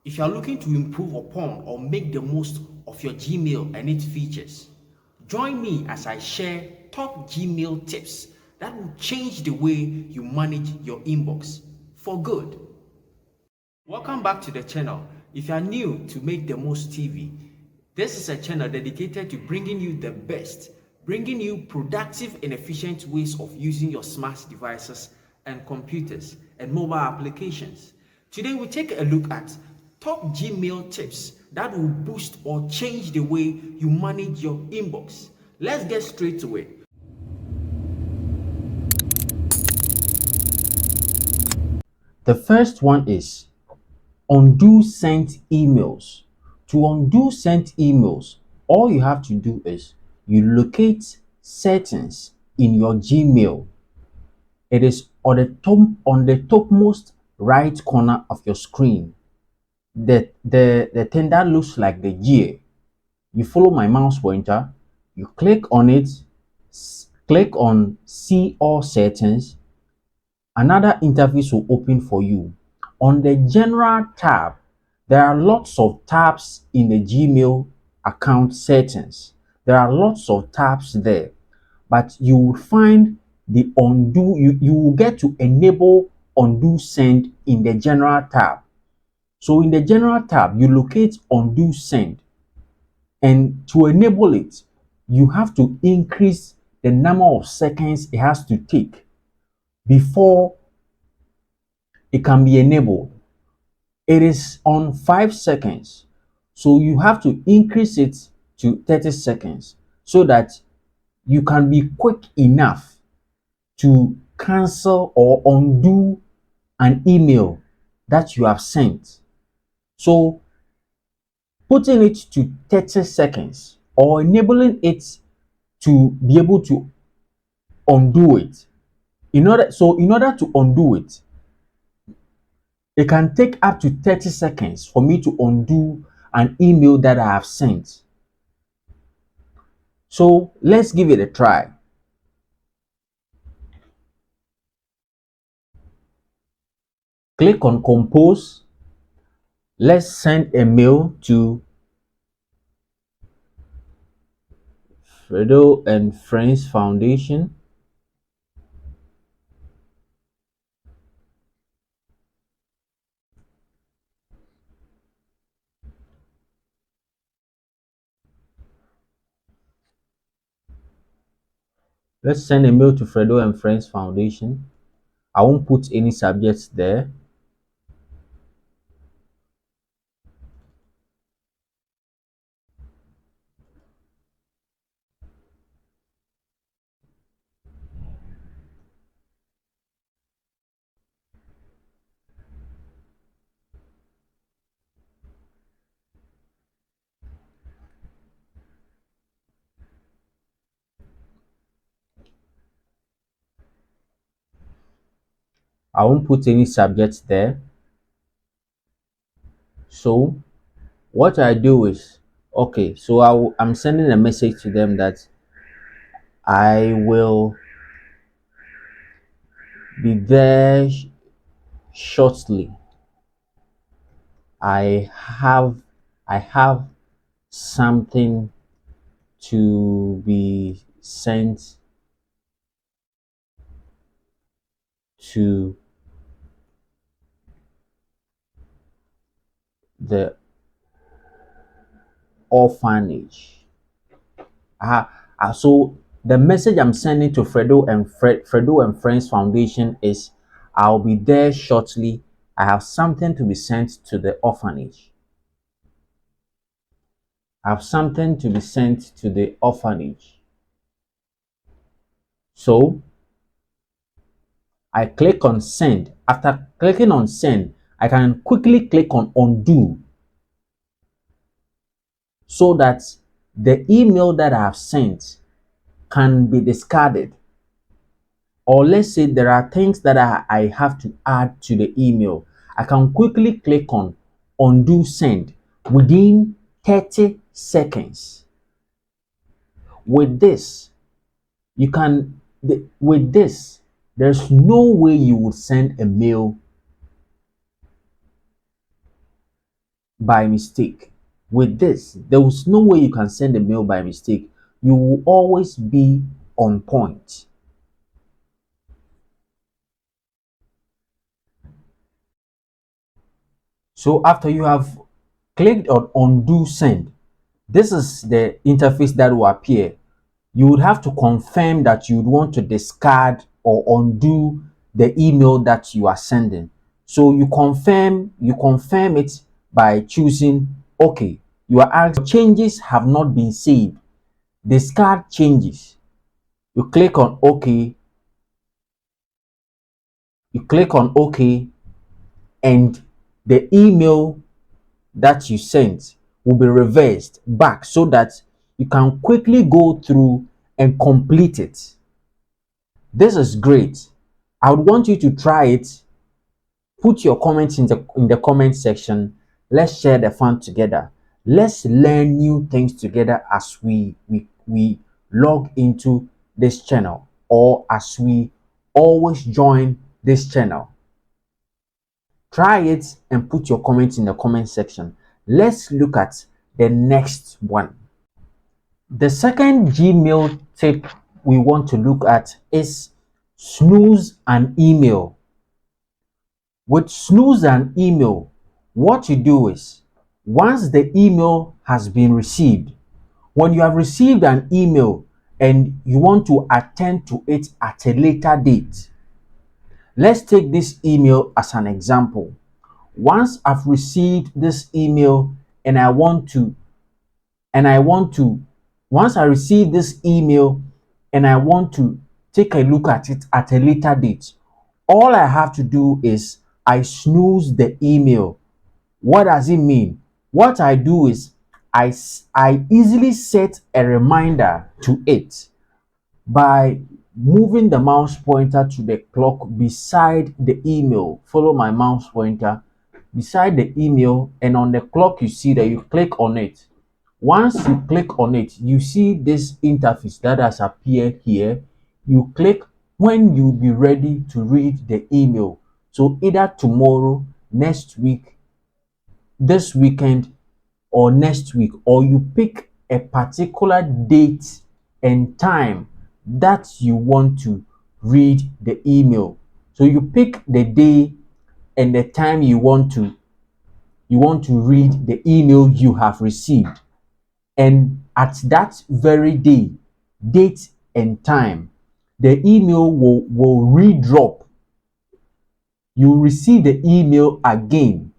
If you are looking to improve upon or make the most of your Gmail and its features, join me as I share top Gmail tips that will change the way you manage your inbox for good. Welcome back to the channel. If you are new to Make the Most TV, this is a channel dedicated to bringing you the best, bringing you productive and efficient ways of using your smart devices and computers and mobile applications. Today we take a look at top Gmail tips that will boost or change the way you manage your inbox. Let's get straight to it. The first one is undo sent emails. To undo sent emails, all you have to do is you locate settings in your Gmail. It is on the topmost right corner of your screen. The thing that looks like the gear. You follow my mouse pointer, you click on it, click on see all settings. Another interface will open for you. On the general tab, there are lots of tabs in the Gmail account settings. There are lots of tabs there, but you will find the undo, you will get to enable undo send in the general tab. So in the general tab, you locate undo send, and to enable it, you have to increase the number of seconds it has to take before it can be enabled. It is on 5 seconds, so you have to increase it to 30 seconds so that you can be quick enough to cancel or undo an email that you have sent. So putting it to 30 seconds or enabling it to be able to undo it, in order to undo it, it can take up to 30 seconds for me to undo an email that I have sent. So let's give it a try. Click on compose. Let's send a mail to Fredo and Friends Foundation. Let's send a mail to Fredo and Friends Foundation. I won't put any subjects there. I won't put any subjects there. So what I do is, okay, so I'm sending a message to them that I will be there shortly. I have I have something to be sent to the orphanage. So the message I'm sending to Fredo and Friends Foundation is, I'll be there shortly. I have something to be sent to the orphanage. I have something to be sent to the orphanage. So I click on send. After clicking on send, I can quickly click on undo so that the email that I have sent can be discarded. Or let's say there are things that I have to add to the email. I can quickly click on undo send within 30 seconds. With this, with this, there's no way you would send a mail by mistake. With this, there was no way you can send a mail by mistake. You will always be on point. So after you have clicked on undo send, this is the interface that will appear. You would have to confirm that you would want to discard or undo the email that you are sending. So you confirm it by choosing OK. You are asked changes have not been saved. Discard changes. You click on OK. You click on OK, and the email that you sent will be reversed back so that you can quickly go through and complete it. This is great. I would want you to try it. Put your comments in the comment section. Let's share the fun together. Let's learn new things together as we log into this channel, or as we always join this channel. Try it and put your comments in the comment section. Let's look at the next one. The second Gmail tip we want to look at is snooze an email. With snooze an email, what you do is, once the email has been received, when you have received an email and you want to attend to it at a later date, let's take this email as an example. Once I've received this email and I want to and I want to once I receive this email and I want to take a look at it at a later date, all I have to do is I snooze the email. What does it mean? What I do is I easily set a reminder to it by moving the mouse pointer to the clock beside the email. Follow my mouse pointer beside the email, and on the clock you see that you click on it. Once you click on it, you see this interface that has appeared here. You click when you'll be ready to read the email. So either tomorrow, next week, this weekend, or next week, or you pick a particular date and time that you want to read the email. So you pick the day and the time you want to read the email you have received, and at that very day, date and time, the email will redrop. You receive the email again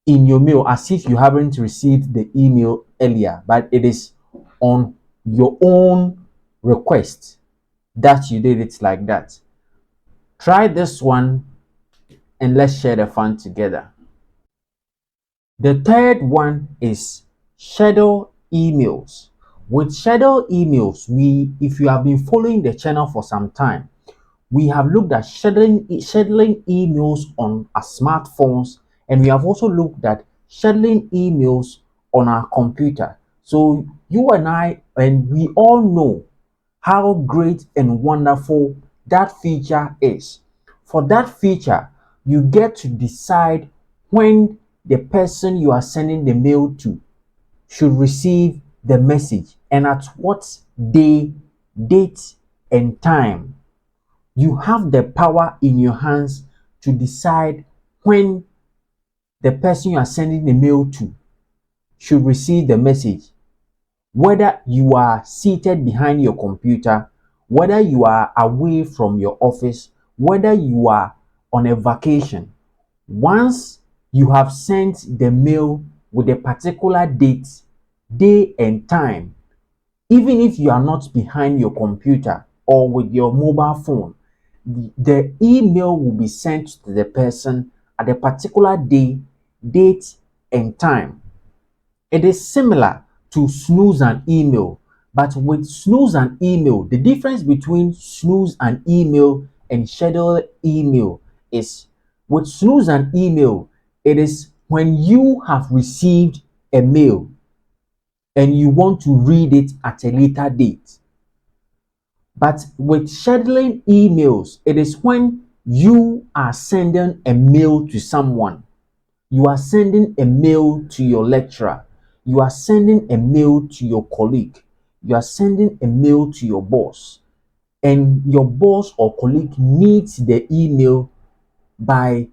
in your mail as if you haven't received the email earlier, but it is on your own request that you did it like that. Try this one and let's share the fun together. The third one is schedule emails. With schedule emails, if you have been following the channel for some time, we have looked at scheduling emails on our smartphones, and we have also looked at scheduling emails on our computer. So you and I, and we all know how great and wonderful that feature is. For that feature, you get to decide when the person you are sending the mail to should receive the message, and at what day, date, and time. You have the power in your hands to decide when the person you are sending the mail to should receive the message. Whether you are seated behind your computer, whether you are away from your office, whether you are on a vacation, once you have sent the mail with a particular date, day, and time, even if you are not behind your computer or with your mobile phone, the email will be sent to the person at a particular day, date, and time. It is similar to snooze an email, but with snooze an email, the difference between snooze an email and schedule email is, with snooze an email, it is when you have received a mail and you want to read it at a later date. But with scheduling emails, it is when you are sending a mail to someone You are sending a mail to your lecturer. You are sending a mail to your colleague. You are sending a mail to your boss. And your boss or colleague needs the email by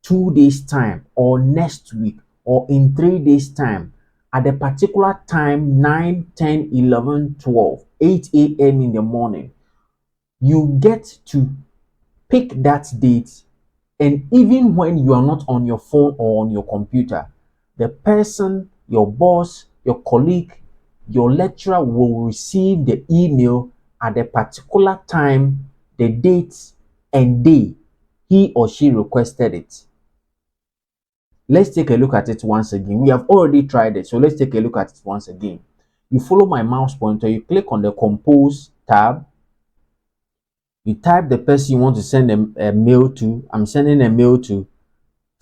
2 days' time, or next week, or in 3 days' time, at a particular time, 9, 10, 11, 12, 8 a.m. in the morning. You get to pick that date, and even when you are not on your phone or on your computer, the person, your boss, your colleague, your lecturer will receive the email at a particular time, the date and day he or she requested it. Let's take a look at it once again. We have already tried it, so let's take a look at it once again. You follow my mouse pointer, you click on the compose tab, you type the person you want to send a mail to. I'm sending a mail to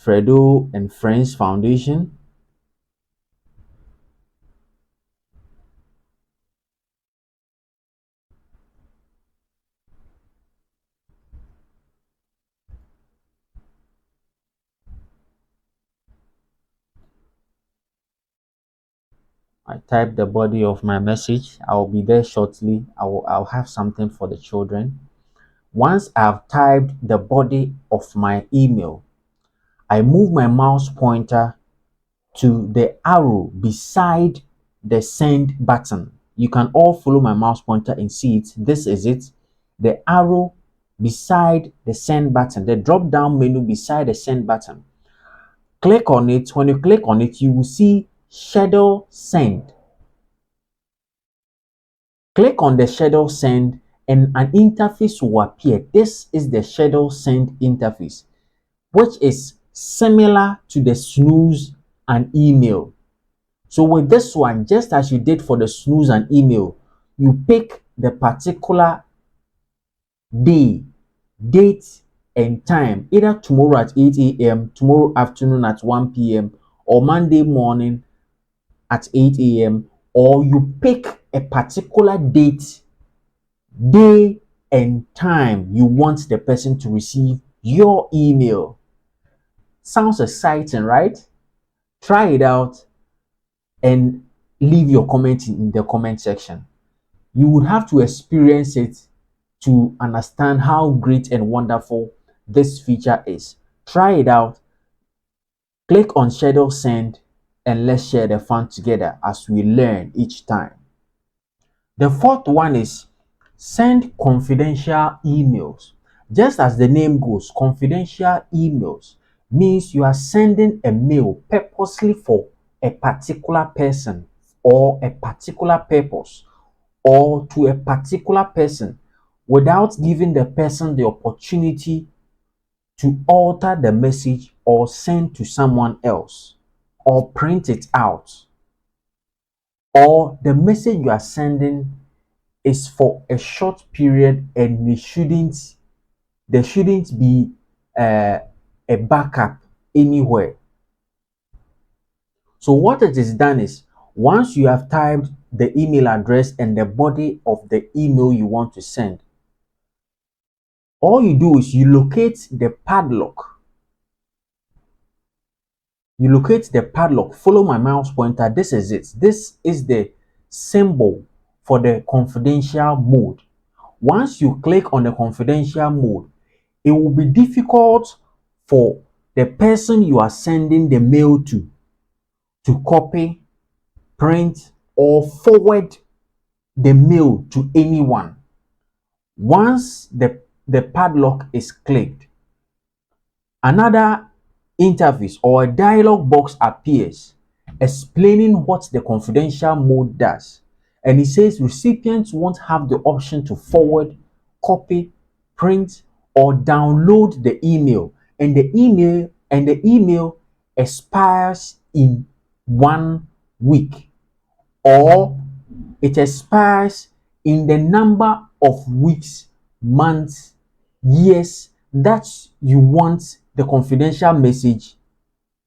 Fredo and Friends Foundation. I type the body of my message. I'll be there shortly. I'll have something for the children. Once I've typed the body of my email, I move my mouse pointer to the arrow beside the send button. You can all follow my mouse pointer and see it. This is it. The arrow beside the send button, the drop down menu beside the send button. Click on it. When you click on it, you will see schedule send. Click on the schedule send and an interface will appear. This is the schedule send interface, which is similar to the snooze and email. So with this one, just as you did for the snooze and email, you pick the particular day, date, and time, either tomorrow at 8 a.m., tomorrow afternoon at 1 p.m., or Monday morning at 8 a.m., or you pick a particular date, day, and time you want the person to receive your email. Sounds exciting, right? Try it out and leave your comment in the comment section. You would have to experience it to understand how great and wonderful this feature is. Try it out. Click on schedule send and let's share the fun together as we learn each time. The fourth one is send confidential emails. Just as the name goes, confidential emails means you are sending a mail purposely for a particular person or a particular purpose or to a particular person without giving the person the opportunity to alter the message or send to someone else or print it out, or the message you are sending is for a short period and there shouldn't be a backup anywhere. So what it is done is, once you have typed the email address and the body of the email you want to send, all you do is you locate the padlock. You locate the padlock, follow my mouse pointer. This is it. This is the symbol for the confidential mode. Once you click on the confidential mode, it will be difficult for the person you are sending the mail to copy, print, or forward the mail to anyone. Once the padlock is clicked, another interface or a dialog box appears explaining what the confidential mode does. And it says recipients won't have the option to forward, copy, print, or download the email. And the email expires in 1 week, or it expires in the number of weeks, months, years that you want the confidential message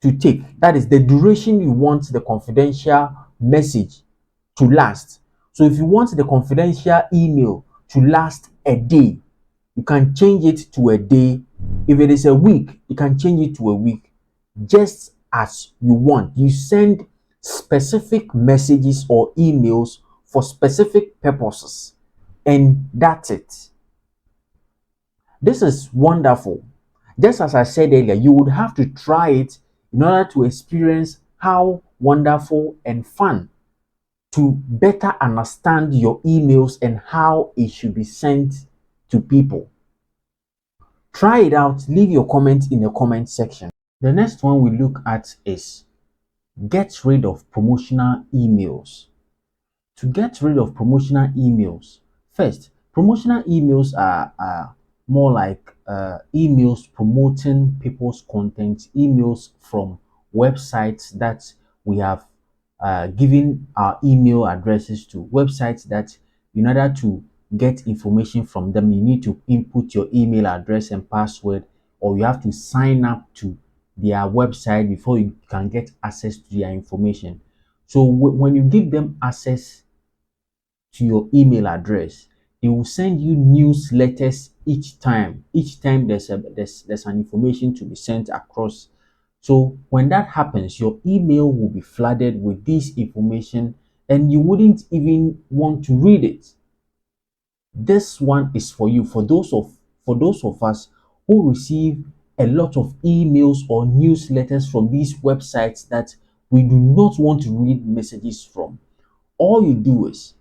to take. That is the duration you want the confidential message to last. So if you want the confidential email to last a day, you can change it to a day. If it is a week, you can change it to a week. Just as you want. You send specific messages or emails for specific purposes, and that's it. This is wonderful. Just as I said earlier, you would have to try it in order to experience how wonderful and fun to better understand your emails and how it should be sent to people. Try it out. Leave your comments in the comment section. The next one we look at is get rid of promotional emails. To get rid of promotional emails, first, promotional emails are more like emails promoting people's content, emails from websites that we have given our email addresses to, websites that in order to get information from them, you need to input your email address and password, or you have to sign up to their website before you can get access to their information. So when you give them access to your email address, they will send you newsletters each time. Each time there's an information to be sent across. So when that happens, your email will be flooded with this information and you wouldn't even want to read it. This one is for you, for those of us who receive a lot of emails or newsletters from these websites that we do not want to read messages from. All you do is,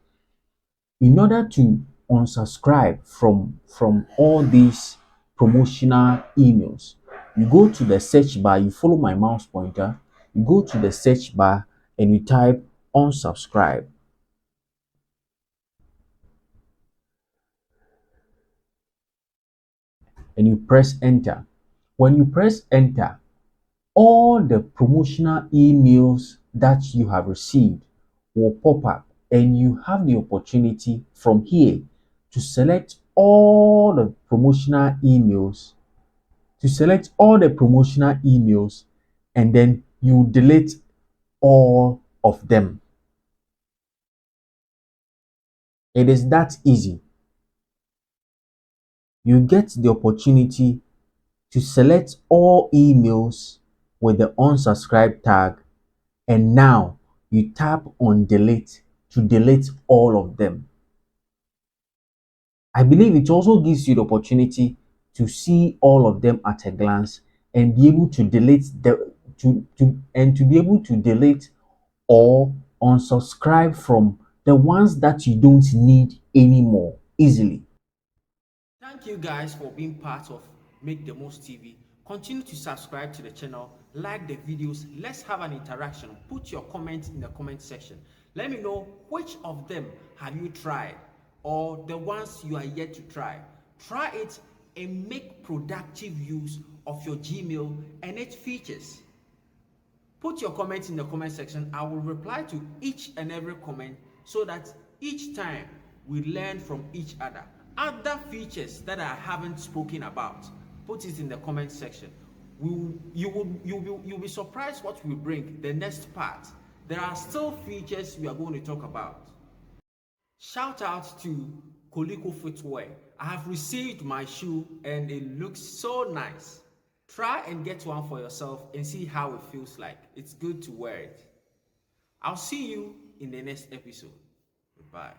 in order to unsubscribe from all these promotional emails, you go to the search bar, you follow my mouse pointer, you go to the search bar and you type unsubscribe and you press enter. When you press enter, all the promotional emails that you have received will pop up and you have the opportunity from here to select all the promotional emails, and then you delete all of them. It is that easy. You get the opportunity to select all emails with the unsubscribe tag, and now you tap on delete to delete all of them. I believe it also gives you the opportunity to see all of them at a glance and be able to delete to be able to delete or unsubscribe from the ones that you don't need anymore easily. Thank you guys for being part of Make the Most TV. Continue to subscribe to the channel, like the videos. Let's have an interaction. Put your comments in the comment section. Let me know which of them have you tried or the ones you are yet to try. Try it and make productive use of your Gmail and its features. Put your comments in the comment section. I will reply to each and every comment so that each time we learn from each other. Other features that I haven't spoken about, put it in the comment section. You'll be surprised what we bring the next part. There are still features we are going to talk about. Shout out to Koliko Footwear. I have received my shoe and it looks so nice. Try and get one for yourself and see how it feels like. It's good to wear it. I'll see you in the next episode. Goodbye.